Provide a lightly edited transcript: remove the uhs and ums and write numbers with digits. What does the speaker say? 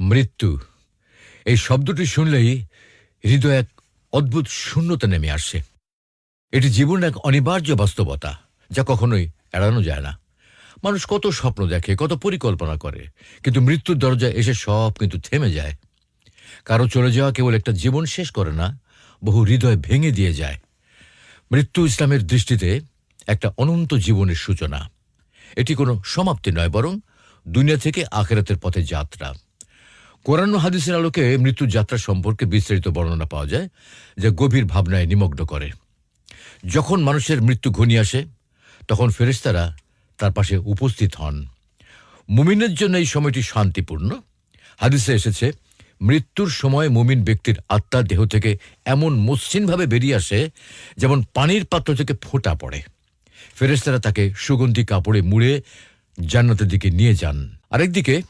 মৃত্যু এই শব্দটি শুনলেই হৃদয়ে এক অদ্ভুত শূন্যতা নেমে আসে। এটি জীবনের এক অনিবার্য বাস্তবতা, যা কখনোই এড়ানো যায় না। মানুষ কত স্বপ্ন দেখে, কত পরিকল্পনা করে, কিন্তু মৃত্যুর দরজায় এসে সব কিন্তু থেমে যায়। কারো চলে যাওয়া কেবল একটা জীবন শেষ করে না, বহু হৃদয় ভেঙে দিয়ে যায়। মৃত্যু ইসলামের দৃষ্টিতে একটা অনন্ত জীবনের সূচনা। এটি কোনো সমাপ্তি নয়, বরং দুনিয়া থেকে আখিরাতের পথে যাত্রা। কোরআন ও হাদিসের আলোকে মৃত্যুর যাত্রা সম্পর্কে বিস্তারিত বর্ণনা পাওয়া যায়, যা গভীর ভাবনায় নিমগ্ন করে। যখন মানুষের মৃত্যু ঘনিয়ে আসে, তখন ফেরেশতারা তার পাশে উপস্থিত হন। মুমিনের জন্য এই সময়টি শান্তিপূর্ণ। হাদিসে এসেছে, মৃত্যুর সময় মুমিন ব্যক্তির আত্মা দেহ থেকে এমন মসৃণভাবে বেরিয়ে আসে, যেমন পানির পাত্র থেকে ফোঁটা পড়ে। ফেরেশতারা তাকে সুগন্ধি কাপড়ে মুড়ে জান্নাতের দিকে নিয়ে যান। আরেকদিকে